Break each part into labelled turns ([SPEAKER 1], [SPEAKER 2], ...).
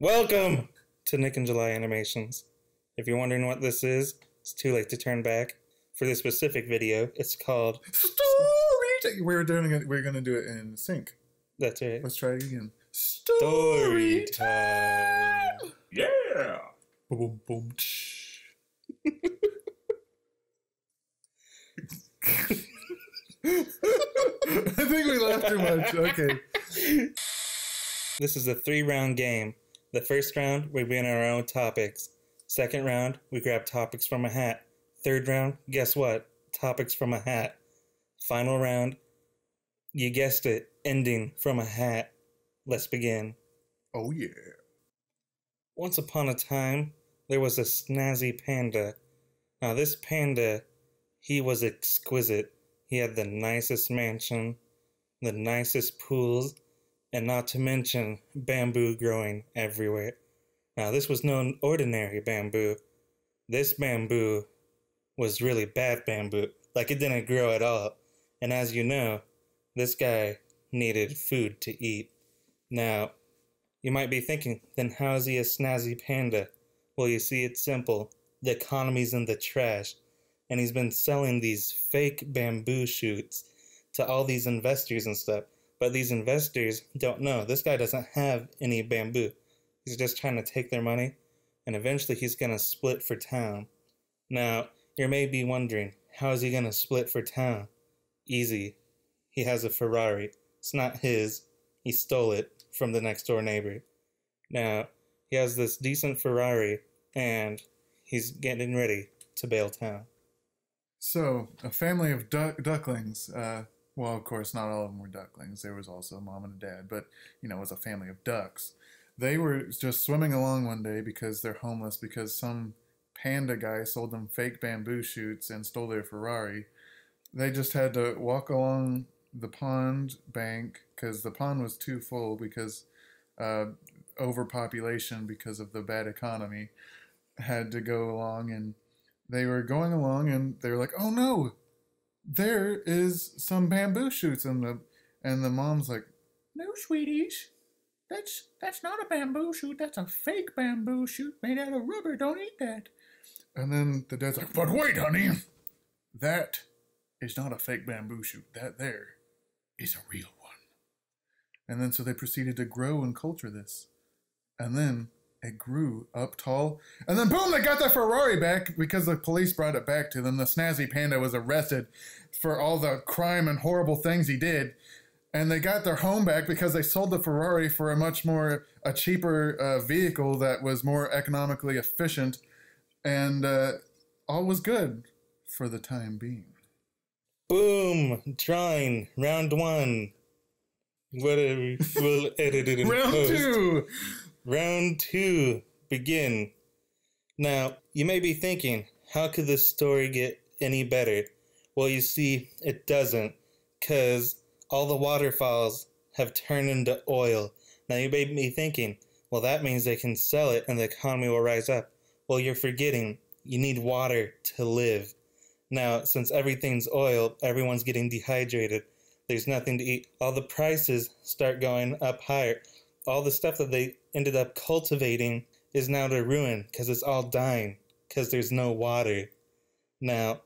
[SPEAKER 1] Welcome to NickJulyAnimations. If you're wondering what this is, it's too late to turn back. For this specific video, it's called
[SPEAKER 2] Story Time. We're gonna do it in sync.
[SPEAKER 1] That's right.
[SPEAKER 2] Let's try it again.
[SPEAKER 1] Story Time.
[SPEAKER 2] Yeah. Boom boom. I think we laughed too much. Okay.
[SPEAKER 1] This is a 3-round game. The first round, we bring our own topics. Second round, we grab topics from a hat. Third round, guess what? Topics from a hat. Final round, you guessed it, ending from a hat. Let's begin.
[SPEAKER 2] Oh yeah.
[SPEAKER 1] Once upon a time, there was a Snazzy Panda. Now this panda, he was exquisite. He had the nicest mansion, the nicest pools, and not to mention bamboo growing everywhere. Now this was no ordinary bamboo. This bamboo was really bad bamboo, like it didn't grow at all. And as you know, this guy needed food to eat. Now, you might be thinking, then how is he a Snazzy Panda? Well, you see, it's simple. The economy's in the trash, and he's been selling these fake bamboo shoots to all these investors and stuff. But these investors don't know. This guy doesn't have any bamboo. He's just trying to take their money, and eventually he's going to split for town. Now, you may be wondering, how is he going to split for town? Easy. He has a Ferrari. It's not his. He stole it from the next door neighbor. Now, he has this decent Ferrari, and he's getting ready to bail town.
[SPEAKER 2] So, a family of ducklings. Well, of course, not all of them were ducklings. There was also a mom and a dad, but, you know, it was a family of ducks. They were just swimming along one day because they're homeless, because some panda guy sold them fake bamboo shoots and stole their Ferrari. They just had to walk along the pond bank because the pond was too full because overpopulation because of the bad economy had to go along, and they were going along and they were like, oh no, there is some bamboo shoots, and the mom's like, no sweeties, that's not a bamboo shoot, that's a fake bamboo shoot made out of rubber, don't eat that. And then the dad's like, but wait honey, that is not a fake bamboo shoot, that there is a real one. And then so they proceeded to grow and culture this, and then it grew up tall, and then boom, they got their Ferrari back because the police brought it back to them. The Snazzy Panda was arrested for all the crime and horrible things he did, and they got their home back because they sold the Ferrari for a cheaper vehicle that was more economically efficient, and all was good for the time being.
[SPEAKER 1] Boom! Drawing. Round 1. Whatever. We'll edit it in
[SPEAKER 2] Round
[SPEAKER 1] post.
[SPEAKER 2] 2!
[SPEAKER 1] Round 2. Begin. Now, you may be thinking, how could this story get any better? Well, you see, it doesn't, because all the waterfalls have turned into oil. Now, you may be thinking, well, that means they can sell it and the economy will rise up. Well, you're forgetting, you need water to live. Now, since everything's oil, everyone's getting dehydrated. There's nothing to eat. All the prices start going up higher. All the stuff that they ended up cultivating is now to ruin because it's all dying because there's no water. Now,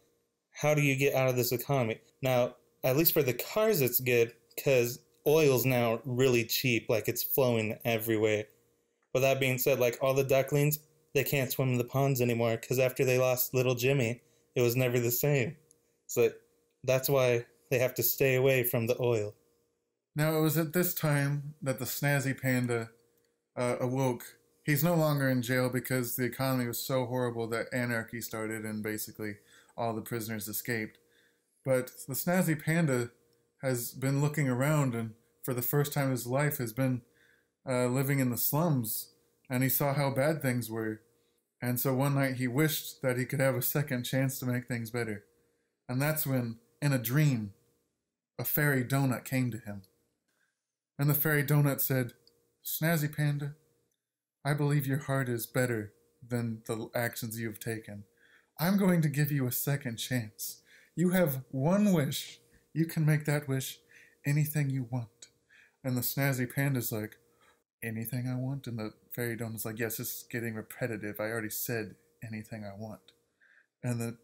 [SPEAKER 1] how do you get out of this economy? Now, at least for the cars, it's good because oil's now really cheap, like it's flowing everywhere. But that being said, like all the ducklings, they can't swim in the ponds anymore because after they lost little Jimmy, it was never the same. So that's why they have to stay away from the oil.
[SPEAKER 2] Now, it was at this time that the Snazzy Panda awoke. He's no longer in jail because the economy was so horrible that anarchy started and basically all the prisoners escaped. But the Snazzy Panda has been looking around, and for the first time in his life has been living in the slums, and he saw how bad things were. And so one night he wished that he could have a second chance to make things better. And that's when, in a dream, a fairy donut came to him. And the fairy donut said, Snazzy Panda, I believe your heart is better than the actions you have taken. I'm going to give you a second chance. You have one wish. You can make that wish anything you want. And the Snazzy Panda's like, anything I want? And the fairy donut's like, yes, this is getting repetitive. I already said anything I want. And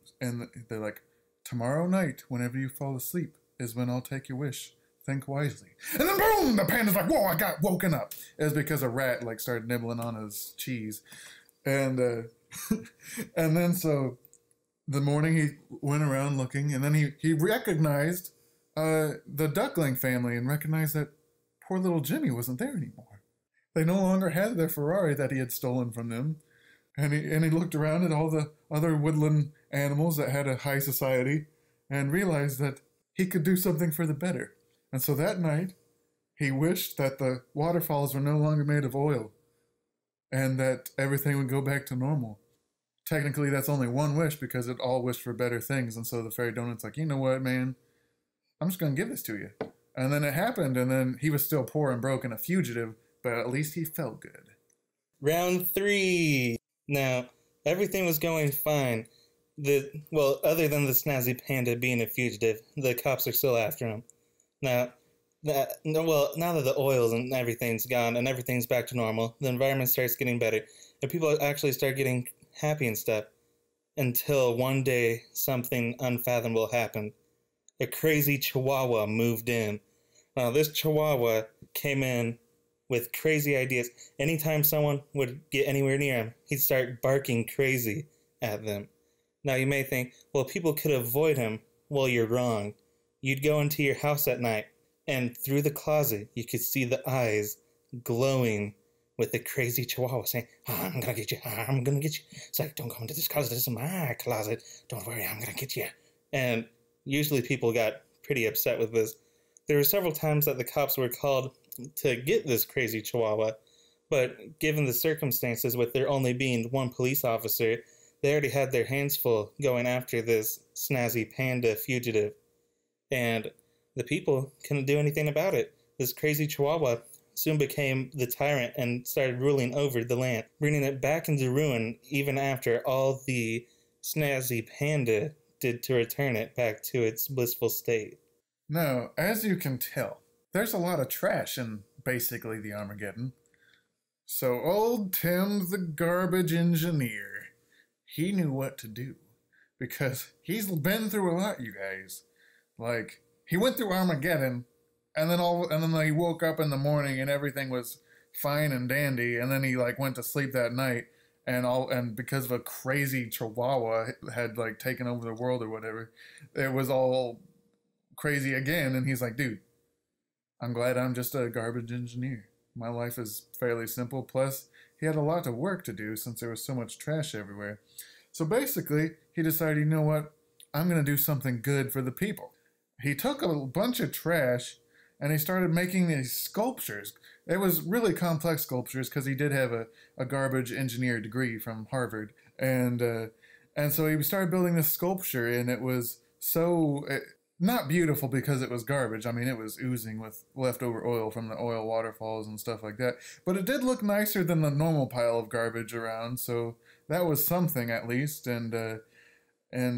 [SPEAKER 2] they're like, tomorrow night, whenever you fall asleep, is when I'll take your wish. Think wisely. And then boom, the panda's like, whoa, I got woken up. It was because a rat like started nibbling on his cheese. And and then so the morning he went around looking, and then he recognized the duckling family and recognized that poor little Jimmy wasn't there anymore. They no longer had their Ferrari that he had stolen from them. And he looked around at all the other woodland animals that had a high society and realized that he could do something for the better. And so that night, he wished that the waterfalls were no longer made of oil and that everything would go back to normal. Technically, that's only one wish because it all wished for better things. And so the fairy donut's like, you know what, man? I'm just going to give this to you. And then it happened, and then he was still poor and broke and a fugitive, but at least he felt good.
[SPEAKER 1] Round 3. Now, everything was going fine. Other than the Snazzy Panda being a fugitive, the cops are still after him. Now that the oils and everything's gone and everything's back to normal, the environment starts getting better, and people actually start getting happy and stuff. Until one day, something unfathomable happened. A crazy Chihuahua moved in. Now, this Chihuahua came in with crazy ideas. Anytime someone would get anywhere near him, he'd start barking crazy at them. Now you may think, well, people could avoid him. Well, you're wrong. You'd go into your house at night, and through the closet, you could see the eyes glowing with the crazy Chihuahua saying, I'm gonna get you, I'm gonna get you. It's like, don't go into this closet, this is my closet. Don't worry, I'm gonna get you. And usually people got pretty upset with this. There were several times that the cops were called to get this crazy Chihuahua, but given the circumstances with there only being one police officer, they already had their hands full going after this Snazzy Panda fugitive. And the people couldn't do anything about it. This crazy Chihuahua soon became the tyrant and started ruling over the land, bringing it back into ruin even after all the Snazzy Panda did to return it back to its blissful state.
[SPEAKER 2] Now, as you can tell, there's a lot of trash in basically the Armageddon. So old Tim the garbage engineer, he knew what to do. Because he's been through a lot, you guys. Like, he went through Armageddon, and then he woke up in the morning and everything was fine and dandy, and then he like went to sleep that night, and because of a crazy Chihuahua had like taken over the world or whatever, it was all crazy again, and he's like, dude, I'm glad I'm just a garbage engineer. My life is fairly simple, plus he had a lot of work to do since there was so much trash everywhere. So basically, he decided, you know what, I'm going to do something good for the people. He took a bunch of trash and he started making these sculptures. It was really complex sculptures because he did have a garbage engineer degree from Harvard. And so he started building this sculpture, and it was not beautiful because it was garbage. I mean, it was oozing with leftover oil from the oil waterfalls and stuff like that. But it did look nicer than the normal pile of garbage around, so that was something at least. And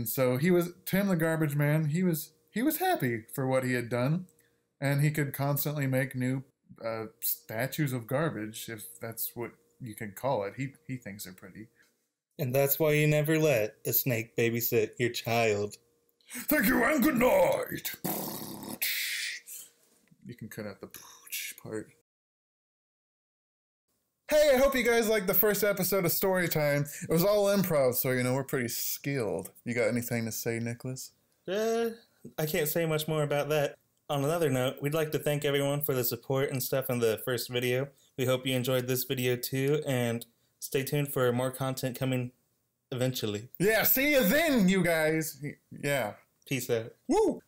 [SPEAKER 2] so Tim the garbage man, he was happy for what he had done, and he could constantly make new statues of garbage, if that's what you can call it. He thinks they're pretty.
[SPEAKER 1] And that's why you never let a snake babysit your child.
[SPEAKER 2] Thank you and good night. You can cut out the part. Hey, I hope you guys liked the first episode of Storytime. It was all improv, so we're pretty skilled. You got anything to say, Nicholas?
[SPEAKER 1] I can't say much more about that. On another note, we'd like to thank everyone for the support and stuff in the first video. We hope you enjoyed this video too, and stay tuned for more content coming eventually.
[SPEAKER 2] Yeah, see you then, you guys. Yeah.
[SPEAKER 1] Peace out.
[SPEAKER 2] Woo!